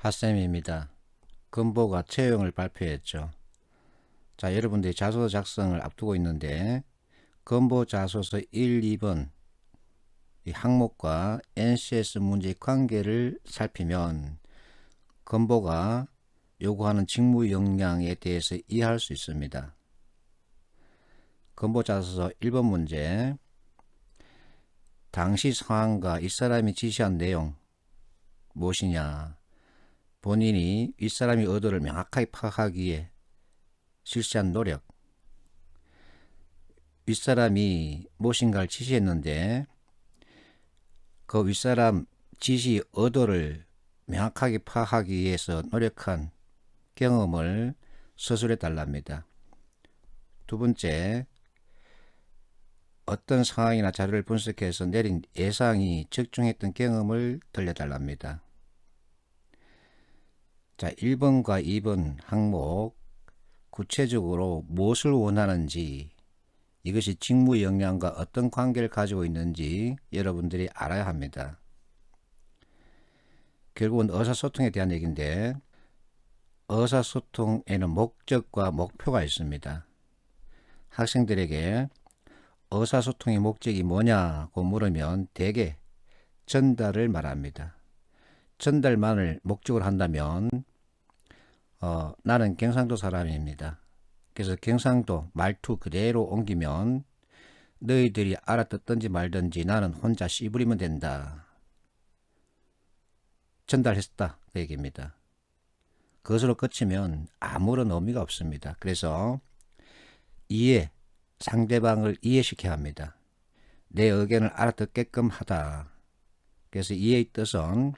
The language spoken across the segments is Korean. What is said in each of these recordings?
핫쌤입니다. 건보가 채용을 발표했죠. 자, 여러분들이 자소서 작성을 앞두고 있는데 건보 자소서 1, 2번 이 항목과 NCS 문제의 관계를 살피면 건보가 요구하는 직무 역량에 대해서 이해할 수 있습니다. 건보 자소서 1번 문제, 당시 상황과 이 사람이 지시한 내용 무엇이냐, 본인이 윗사람의 의도를 명확하게 파악하기 위해 실시한 노력, 윗사람이 무엇인가를 지시했는데 그 윗사람 지시 의도를 명확하게 파악하기 위해서 노력한 경험을 서술해 달랍니다. 두 번째, 어떤 상황이나 자료를 분석해서 내린 예상이 적중했던 경험을 들려달랍니다. 자, 1번과 2번 항목, 구체적으로 무엇을 원하는지, 이것이 직무 역량과 어떤 관계를 가지고 있는지 여러분들이 알아야 합니다. 결국은 의사소통에 대한 얘기인데, 의사소통에는 목적과 목표가 있습니다. 학생들에게 의사소통의 목적이 뭐냐고 물으면 대개 전달을 말합니다. 전달만을 목적으로 한다면 나는 경상도 사람입니다. 그래서 경상도 말투 그대로 옮기면 너희들이 알아듣든지 말든지 나는 혼자 씨부리면 된다. 전달했다 그 얘기입니다. 그것으로 그치면 아무런 의미가 없습니다. 그래서 상대방을 이해시켜야 합니다. 내 의견을 알아듣게끔 하다. 그래서 이해의 뜻은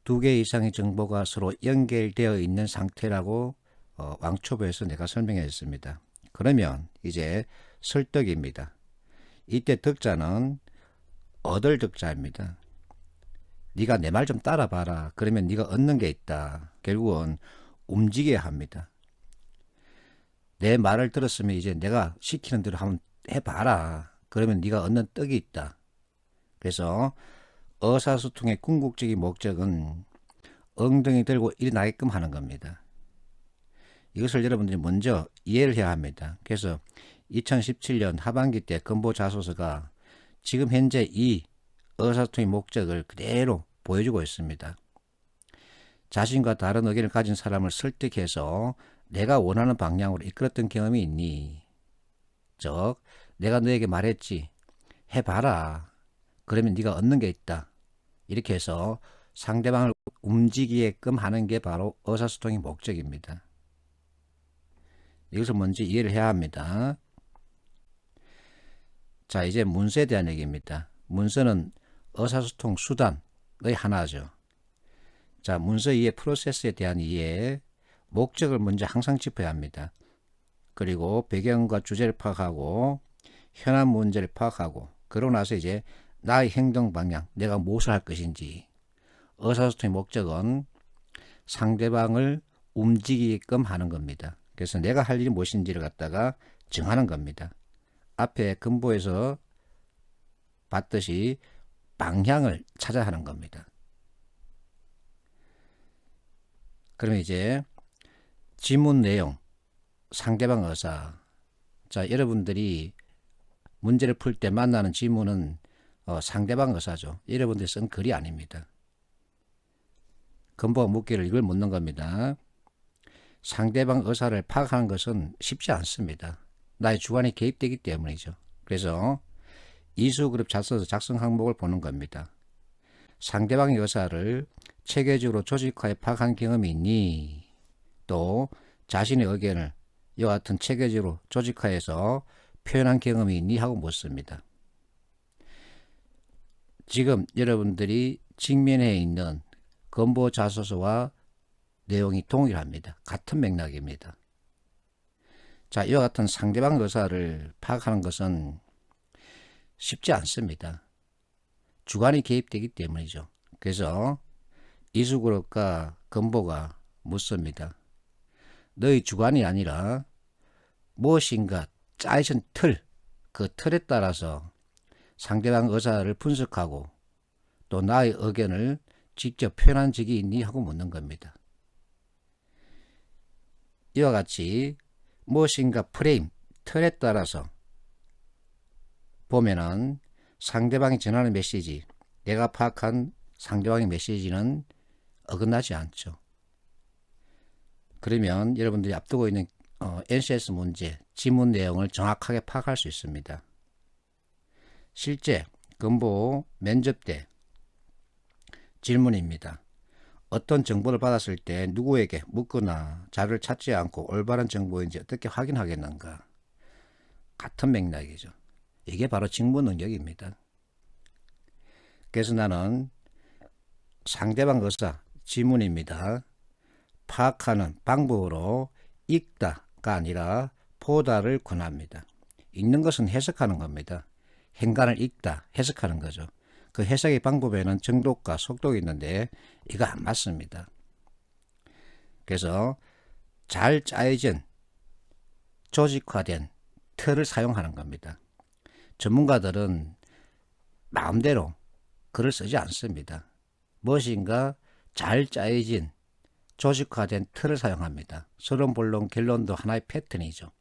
두 개 이상의 정보가 서로 연결되어 있는 상태라고 왕초보에서 내가 설명했습니다. 그러면 이제 설득입니다. 이때 득자는 얻을 득자입니다. 네가 내 말 좀 따라봐라. 그러면 네가 얻는 게 있다. 결국은 움직여야 합니다. 내 말을 들었으면 이제 내가 시키는 대로 한번 해봐라. 그러면 네가 얻는 떡이 있다. 그래서 의사소통의 궁극적인 목적은 엉덩이 들고 일어나게끔 하는 겁니다. 이것을 여러분들이 먼저 이해를 해야 합니다. 그래서 2017년 하반기 때 건보 자소서가 지금 현재 이 의사소통의 목적을 그대로 보여주고 있습니다. 자신과 다른 의견을 가진 사람을 설득해서 내가 원하는 방향으로 이끌었던 경험이 있니? 즉, 내가 너에게 말했지. 해봐라. 그러면 네가 얻는 게 있다. 이렇게 해서 상대방을 움직이게끔 하는 게 바로 의사소통의 목적입니다. 이것을 먼저 이해를 해야 합니다. 자, 이제 문서에 대한 얘기입니다. 문서는 의사소통 수단의 하나죠. 자, 문서 이해 프로세스에 대한 이해, 목적을 먼저 항상 짚어야 합니다. 그리고 배경과 주제를 파악하고 현안 문제를 파악하고 그러고 나서 이제 나의 행동 방향, 내가 무엇을 할 것인지. 의사소통의 목적은 상대방을 움직이게끔 하는 겁니다. 그래서 내가 할 일이 무엇인지를 갖다가 정하는 겁니다. 앞에 건보에서 봤듯이 방향을 찾아야 하는 겁니다. 그러면 이제 지문 내용, 상대방 의사. 자, 여러분들이 문제를 풀 때 만나는 지문은 상대방 의사죠. 여러분들이 쓴 글이 아닙니다. 건보가 묻기를 이걸 묻는 겁니다. 상대방 의사를 파악하는 것은 쉽지 않습니다. 나의 주관이 개입되기 때문이죠. 그래서 이수그룹 자소서 작성 항목을 보는 겁니다. 상대방의 의사를 체계적으로 조직화해 파악한 경험이 있니? 또 자신의 의견을 이와 같은 체계적으로 조직화해서 표현한 경험이 있니? 하고 묻습니다. 지금 여러분들이 직면해 있는 건보 자소서와 내용이 동일합니다. 같은 맥락입니다. 자, 이와 같은 상대방 의사를 파악하는 것은 쉽지 않습니다. 주관이 개입되기 때문이죠. 그래서 이수그룹과 건보가 묻습니다. 너의 주관이 아니라 무엇인가 짜여진 틀, 그 틀에 따라서 상대방 의사를 분석하고 또 나의 의견을 직접 표현한 적이 있니 하고 묻는 겁니다. 이와 같이 무엇인가 프레임, 틀에 따라서 보면은 상대방이 전하는 메시지, 내가 파악한 상대방의 메시지는 어긋나지 않죠. 그러면 여러분들이 앞두고 있는 NCS 문제, 지문 내용을 정확하게 파악할 수 있습니다. 실제 근보 면접 때 질문입니다. 어떤 정보를 받았을 때 누구에게 묻거나 자료를 찾지 않고 올바른 정보인지 어떻게 확인하겠는가? 같은 맥락이죠. 이게 바로 직무 능력입니다. 그래서 나는 상대방 의사, 지문입니다. 파악하는 방법으로 읽다가 아니라 보다를 권합니다. 읽는 것은 해석하는 겁니다. 행간을 읽다, 해석하는 거죠. 그 해석의 방법에는 정독과 속독이 있는데 이거 안 맞습니다. 그래서 잘 짜여진 조직화된 틀을 사용하는 겁니다. 전문가들은 마음대로 글을 쓰지 않습니다. 무엇인가 잘 짜여진 조직화된 틀을 사용합니다. 서론, 본론, 결론도 하나의 패턴이죠.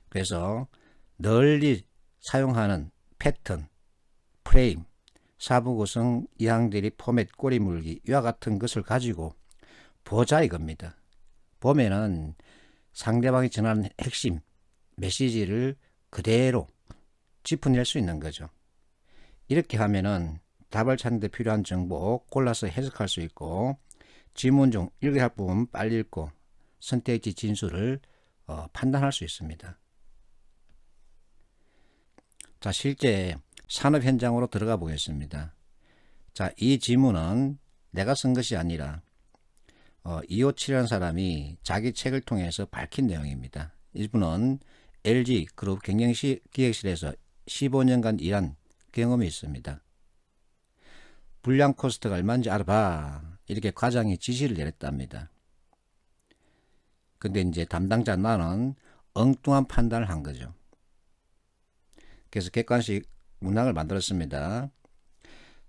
그래서 널리 사용하는 패턴, 프레임, 사부 구성, 이항대리, 포맷, 꼬리 물기 이와 같은 것을 가지고 보자 이겁니다. 보면은 상대방이 전하는 핵심 메시지를 그대로 짚어낼 수 있는 거죠. 이렇게 하면은 답을 찾는 데 필요한 정보 골라서 해석할 수 있고 지문 중 읽어야 할 부분 빨리 읽고 선택지 진술을 판단할 수 있습니다. 자, 실제 산업 현장으로 들어가 보겠습니다. 자, 이 지문은 내가 쓴 것이 아니라 257이라는 사람이 자기 책을 통해서 밝힌 내용입니다. 이분은 LG 그룹 경영기획실에서 15년간 일한 경험이 있습니다. 불량 코스트가 얼마인지 알아봐. 이렇게 과장이 지시를 내렸답니다. 근데 이제 담당자 나는 엉뚱한 판단을 한 거죠. 그래서 객관식 문항을 만들었습니다.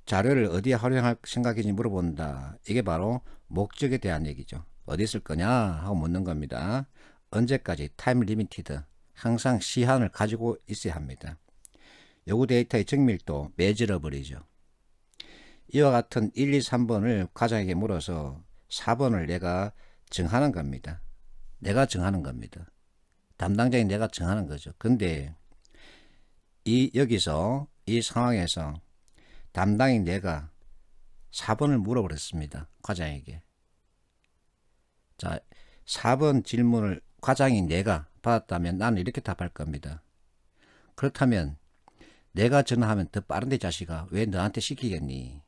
자료를 어디에 활용할 생각인지 물어본다. 이게 바로 목적에 대한 얘기죠. 어디 쓸 거냐 하고 묻는 겁니다. 언제까지 타임 리미티드 항상 시한을 가지고 있어야 합니다. 요구 데이터의 정밀도 메저러블이죠. 이와 같은 1, 2, 3번을 과장에게 물어서 4번을 내가 정하는 겁니다. 내가 정하는 겁니다. 담당자인 내가 정하는 거죠. 근데 여기서 이 상황에서 담당인 내가 4번을 물어버렸습니다. 과장에게. 자, 4번 질문을 과장인 내가 받았다면 나는 이렇게 답할 겁니다. 그렇다면 내가 전화하면 더 빠른데 자식아 왜 너한테 시키겠니?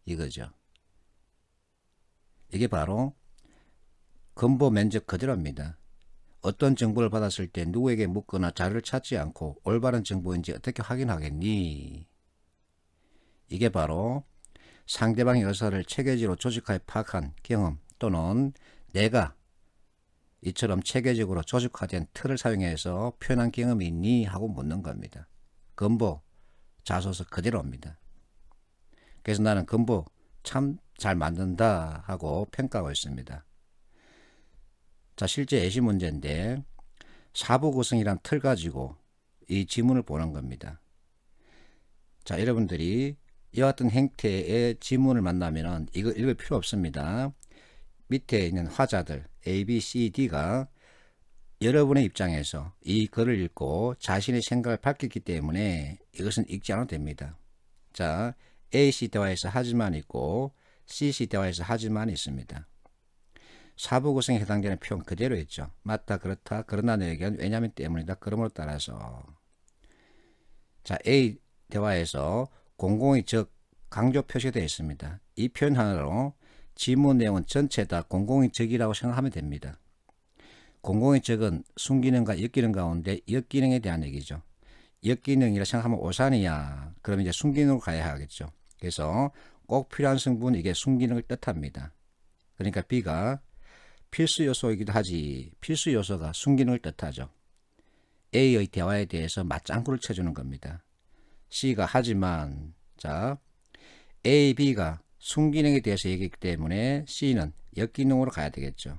이거죠. 이게 바로 근보 면접 그대로입니다. 어떤 정보를 받았을 때 누구에게 묻거나 자료를 찾지 않고 올바른 정보인지 어떻게 확인하겠니? 이게 바로 상대방의 의사를 체계적으로 조직하여 파악한 경험 또는 내가 이처럼 체계적으로 조직화된 틀을 사용해서 표현한 경험이 있니? 하고 묻는 겁니다. 근보, 자소서 그대로입니다. 그래서 나는 근보 참 잘 만든다 하고 평가하고 있습니다. 자, 실제 예시 문제인데 사부 구성이란 틀 가지고 이 지문을 보는 겁니다. 자, 여러분들이 이와 같은 형태의 지문을 만나면 이거 읽을 필요 없습니다. 밑에 있는 화자들 A, B, C, D가 여러분의 입장에서 이 글을 읽고 자신의 생각을 밝혔기 때문에 이것은 읽지 않아도 됩니다. 자, AC 대화에서 하지만 있고 CC 대화에서 하지만 있습니다. 사부 구성에 해당되는 표현 그대로 있죠. 맞다, 그렇다, 그러나 내 의견, 왜냐면 때문이다, 그러므로 따라서. 자, A 대화에서 공공의 적 강조 표시되어 있습니다. 이 표현 하나로 지문 내용은 전체 다 공공의 적이라고 생각하면 됩니다. 공공의 적은 순기능과 역기능 가운데 역기능에 대한 얘기죠. 역기능이라 생각하면 오산이야. 그러면 이제 순기능으로 가야 하겠죠. 그래서 꼭 필요한 성분 이게 순기능을 뜻합니다. 그러니까 B가 필수 요소이기도 하지 필수 요소가 순기능을 뜻하죠. A의 대화에 대해서 맞장구를 쳐주는 겁니다. C가 하지만 자 A, B가 순기능에 대해서 얘기했기 때문에 C는 역기능으로 가야 되겠죠.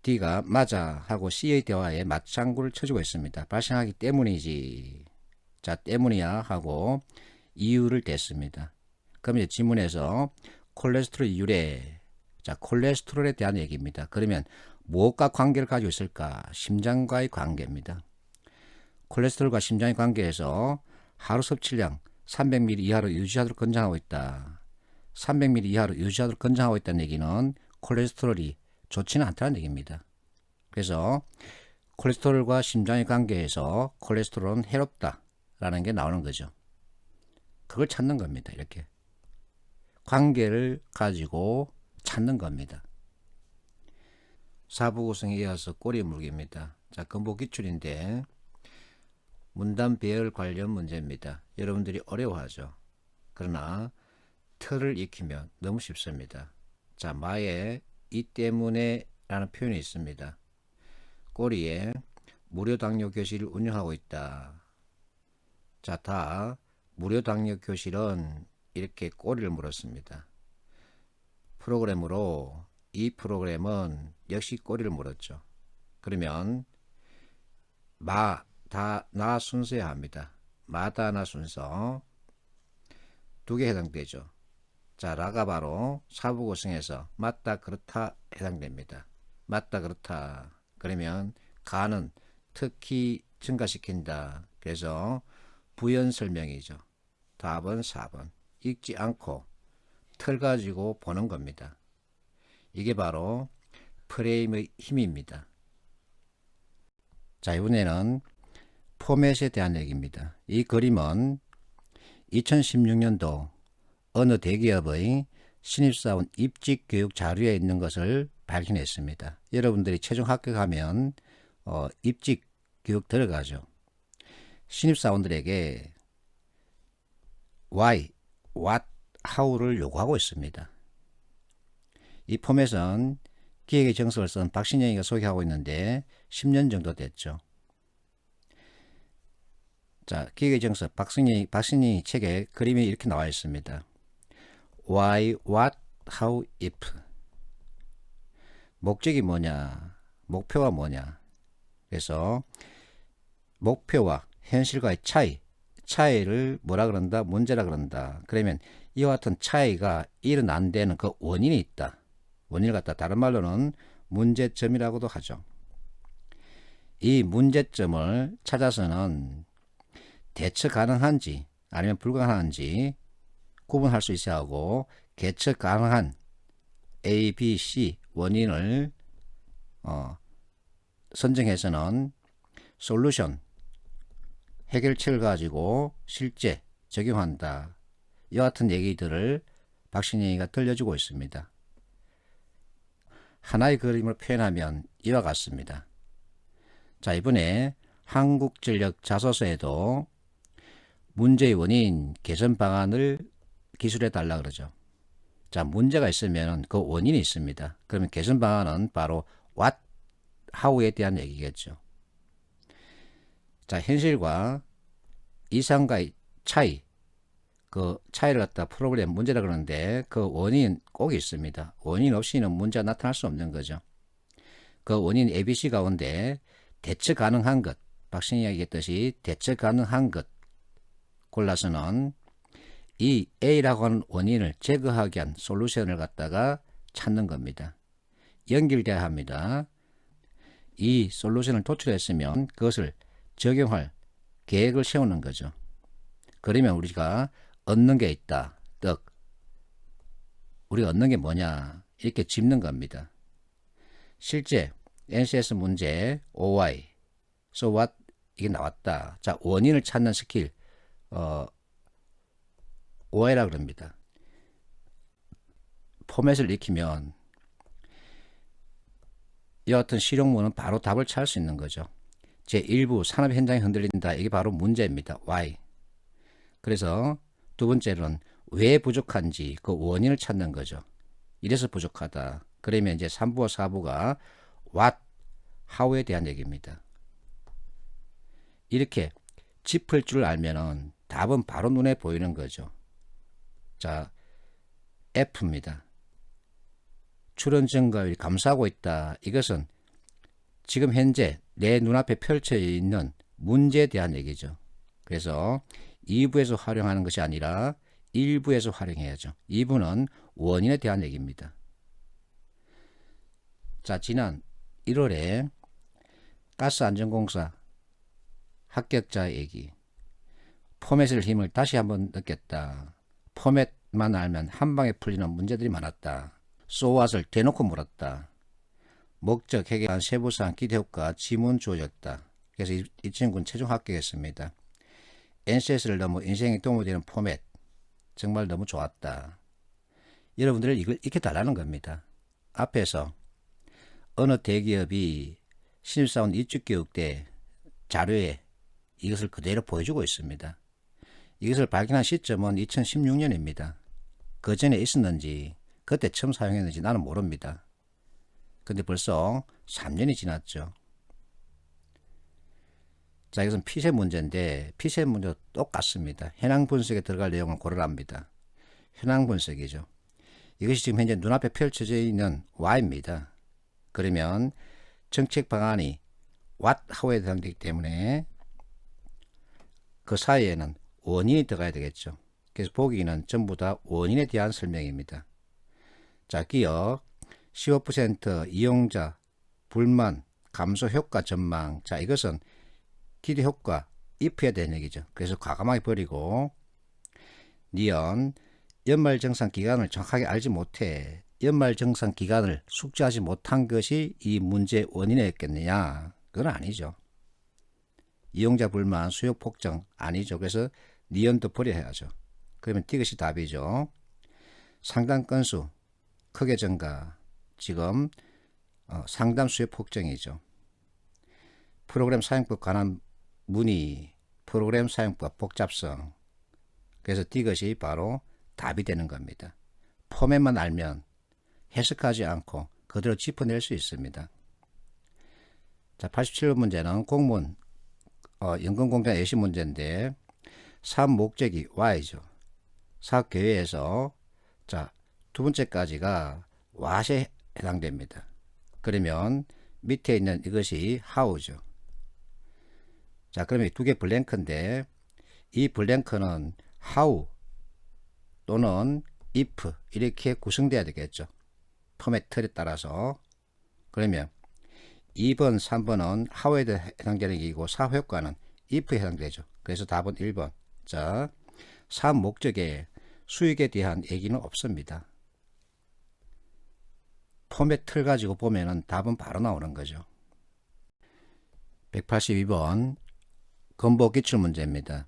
D가 맞아 하고 C의 대화에 맞장구를 쳐주고 있습니다. 발생하기 때문이지. 자, 때문이야 하고 이유를 댔습니다. 그럼 이제 지문에서 콜레스테롤 유래. 자, 콜레스테롤에 대한 얘기입니다. 그러면 무엇과 관계를 가지고 있을까? 심장과의 관계입니다. 콜레스테롤과 심장의 관계에서 하루 섭취량 300ml 이하로 유지하도록 권장하고 있다. 300ml 이하로 유지하도록 권장하고 있다는 얘기는 콜레스테롤이 좋지는 않다는 얘기입니다. 그래서 콜레스테롤과 심장의 관계에서 콜레스테롤은 해롭다라는 게 나오는 거죠. 그걸 찾는 겁니다. 이렇게 관계를 가지고 찾는 겁니다. 4부 구성에 이어서 꼬리 물기입니다. 자, 근본 기출인데 문단 배열 관련 문제입니다. 여러분들이 어려워하죠. 그러나 틀을 익히면 너무 쉽습니다. 자, 마에 이 때문에 라는 표현이 있습니다. 꼬리에 무료 당뇨 교실을 운영하고 있다. 자, 다 무료 당뇨 교실은 이렇게 꼬리를 물었습니다. 프로그램으로 이 프로그램은 역시 꼬리를 물었죠. 그러면 나 순서야 합니다. 나 순서 두 개 해당되죠. 자, 라가 바로 사부 구성에서 맞다 그렇다 해당됩니다. 맞다 그렇다. 그러면 가는 특히 증가시킨다. 그래서 부연 설명이죠. 답은 4번. 읽지 않고 틀 가지고 보는 겁니다. 이게 바로 프레임의 힘입니다. 자, 이번에는 포맷에 대한 얘기입니다. 이 그림은 2016년도 어느 대기업의 신입사원 입직 교육 자료에 있는 것을 발견했습니다. 여러분들이 최종 합격하면 입직 교육 들어가죠. 신입사원들에게 why, what, how를 요구하고 있습니다. 이 포맷은 기획의 정석을 쓴 박신영이가 소개하고 있는데 10년 정도 됐죠. 자, 기획의 정석 박신영이 책에 그림이 이렇게 나와 있습니다. Why, what, how, if. 목적이 뭐냐, 목표가 뭐냐. 그래서 목표와 현실과의 차이를 뭐라 그런다? 문제라 그런다. 그러면 이와 같은 차이가 일어난 데는 그 원인이 있다. 원인을 갖다 다른 말로는 문제점이라고도 하죠. 이 문제점을 찾아서는 대처 가능한지 아니면 불가능한지 구분할 수 있어야 하고, 개척 가능한 A, B, C 원인을 선정해서는 솔루션, 해결책을 가지고 실제 적용한다. 이와 같은 얘기들을 박신영이가 들려주고 있습니다. 하나의 그림을 표현하면 이와 같습니다. 자, 이번에 한국전력 자소서에도 문제의 원인, 개선 방안을 기술해 달라 그러죠. 자, 문제가 있으면 그 원인이 있습니다. 그러면 개선 방안은 바로 what, how에 대한 얘기겠죠. 자, 현실과 이상과의 차이, 그 차이를 갖다 프로그램 문제라 그러는데 그 원인 꼭 있습니다. 원인 없이는 문제가 나타날 수 없는 거죠. 그 원인 ABC 가운데 대처 가능한 것, 박신영이 얘기했듯이 대처 가능한 것 골라서는 이 A라고 하는 원인을 제거하기 위한 솔루션을 갖다가 찾는 겁니다. 연결돼야 합니다. 이 솔루션을 도출했으면 그것을 적용할 계획을 세우는 거죠. 그러면 우리가 얻는 게 있다. 떡. 우리가 얻는 게 뭐냐. 이렇게 짚는 겁니다. 실제 NCS 문제 OY, So what 이게 나왔다. 자, 원인을 찾는 스킬 OI라 그럽니다. 포맷을 익히면 이와 같은 실용문은 바로 답을 찾을 수 있는 거죠. 제1부 산업 현장이 흔들린다. 이게 바로 문제입니다. Why. 그래서 두 번째로는 왜 부족한지 그 원인을 찾는 거죠. 이래서 부족하다. 그러면 이제 3부와 4부가 what, how에 대한 얘기입니다. 이렇게 짚을 줄 알면은 답은 바로 눈에 보이는 거죠. 자, F입니다. 출원 증가율이 감소하고 있다. 이것은 지금 현재 내 눈앞에 펼쳐져 있는 문제에 대한 얘기죠. 그래서 2부에서 활용하는 것이 아니라 1부에서 활용해야죠. 2부는 원인에 대한 얘기입니다. 자, 지난 1월에 가스안전공사 합격자 얘기, 포맷의 힘을 다시 한번 느꼈다. 포맷만 알면 한방에 풀리는 문제들이 많았다. 소왓을 대놓고 물었다. 목적, 해결한 세부사항, 기대효과, 지문 주어졌다. 그래서 이 친구는 최종 합격했습니다. NCS를 너무 인생에 도움이 되는 포맷, 정말 너무 좋았다. 여러분들 이걸 익혀달라는 겁니다. 앞에서 어느 대기업이 신입사원 입직교육 때 자료에 이것을 그대로 보여주고 있습니다. 이것을 발견한 시점은 2016년입니다. 그 전에 있었는지 그때 처음 사용했는지 나는 모릅니다. 근데 벌써 3년이 지났죠. 자, 이것은 피세 문제인데 피세 문제도 똑같습니다. 현황 분석에 들어갈 내용을 고르랍니다. 현황 분석이죠. 이것이 지금 현재 눈앞에 펼쳐져 있는 Y입니다. 그러면 정책 방안이 what, how에 해당되기 때문에 그 사이에는 원인이 들어가야 되겠죠. 그래서 보기는 전부 다 원인에 대한 설명입니다. 자, 기업 15% 이용자 불만 감소 효과 전망. 자, 이것은 기대 효과 if에 대한 얘기죠. 그래서 과감하게 버리고 니은 연말정산 기간을 정확하게 알지 못해 연말정산 기간을 숙지하지 못한 것이 이 문제의 원인이었겠느냐? 그건 아니죠. 이용자 불만, 수요 폭증 아니죠. 그래서 니은도 버려야죠. 그러면 이것이 답이죠. 상담 건수 크게 증가. 지금 상담 수요 폭증이죠. 프로그램 사용법 관한 문의, 프로그램 사용법 복잡성. 그래서 이것이 바로 답이 되는 겁니다. 포맷만 알면 해석하지 않고 그대로 짚어낼 수 있습니다. 자, 87번 문제는 공무원 연금 공개 예시 문제인데 사업 목적이 Y죠. 사업 계획에서 자, 두 번째까지가 what에 해당됩니다. 그러면 밑에 있는 이것이 how죠. 자, 그러면 두 개 블랭크인데 이 블랭크는 how 또는 if 이렇게 구성돼야 되겠죠. 포맷 틀에 따라서. 그러면 2번, 3번은 how에 해당되는 얘기고 사업 효과는 if에 해당되죠. 그래서 답은 1번. 자, 사업 목적에 수익에 대한 얘기는 없습니다. 포맷 틀 가지고 보면은 답은 바로 나오는 거죠. 182번 건보 기출 문제입니다.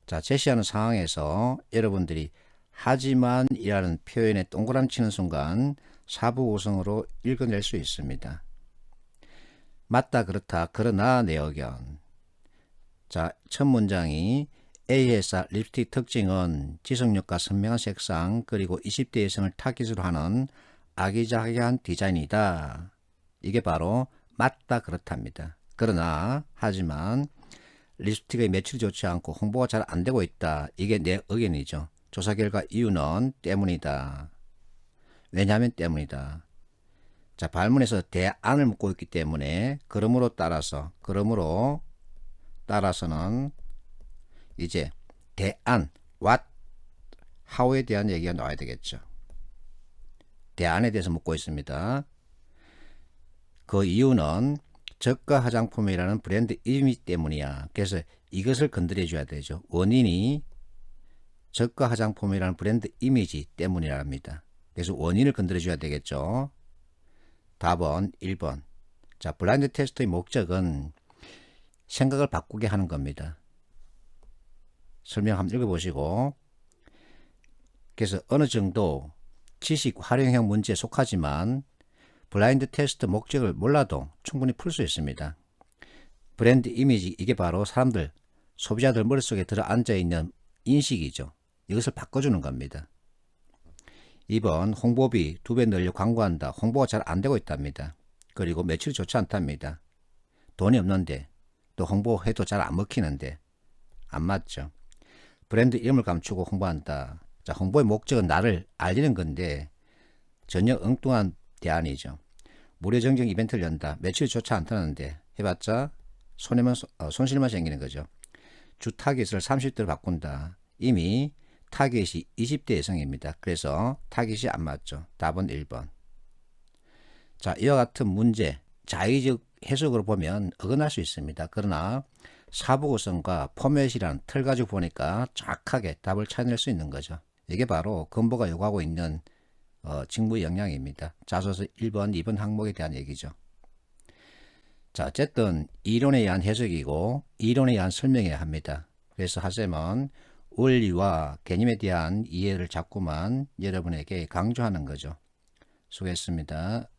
자, 제시하는 상황에서 여러분들이 하지만 이라는 표현에 동그라미 치는 순간 사부고성으로 읽어낼 수 있습니다. 맞다, 그렇다, 그러나 내 의견. 자, 첫 문장이 A 회사 립스틱 특징은 지속력과 선명한 색상 그리고 20대 여성을 타깃으로 하는 아기자기한 디자인이다. 이게 바로 맞다, 그렇답니다. 그러나 하지만 립스틱의 매출이 좋지 않고 홍보가 잘 안되고 있다. 이게 내 의견이죠. 조사 결과 이유는 때문이다. 왜냐하면 때문이다. 자, 발문에서 대안을 묻고 있기 때문에 그러므로 따라서는 이제 대안 what, how에 대한 얘기가 나와야 되겠죠. 대안에 대해서 묻고 있습니다. 그 이유는 저가 화장품이라는 브랜드 이미지 때문이야. 그래서 이것을 건드려 줘야 되죠. 원인이 저가 화장품이라는 브랜드 이미지 때문이랍니다. 그래서 원인을 건드려 줘야 되겠죠. 답은 1번. 자, 블라인드 테스트의 목적은 생각을 바꾸게 하는 겁니다. 설명 한번 읽어보시고. 그래서 어느 정도 지식 활용형 문제에 속하지만 블라인드 테스트 목적을 몰라도 충분히 풀 수 있습니다. 브랜드 이미지, 이게 바로 사람들, 소비자들 머릿속에 들어앉아 있는 인식이죠. 이것을 바꿔주는 겁니다. 2번 홍보비 2배 늘려 광고한다. 홍보가 잘 안되고 있답니다. 그리고 매출이 좋지 않답니다. 돈이 없는데 또 홍보해도 잘 안 먹히는데 안 맞죠. 브랜드 이름을 감추고 홍보한다. 자, 홍보의 목적은 나를 알리는 건데 전혀 엉뚱한 대안이죠. 무료 정정 이벤트를 연다. 매출이 좋지 않다는데 해봤자 손실만 생기는 거죠. 주 타깃을 30대로 바꾼다. 이미 타깃이 20대 여성입니다. 그래서 타깃이 안 맞죠. 답은 1번. 자, 이와 같은 문제 자의적 해석으로 보면 어긋날 수 있습니다. 그러나 사부 구성과 포맷이라는 틀 가지고 보니까 정확하게 답을 찾아낼 수 있는 거죠. 이게 바로 건보가 요구하고 있는 직무 역량입니다. 자소서 1번, 2번 항목에 대한 얘기죠. 자, 어쨌든 이론에 의한 해석이고 이론에 의한 설명해야 합니다. 그래서 하쌤은 원리와 개념에 대한 이해를 자꾸만 여러분에게 강조하는 거죠. 수고했습니다.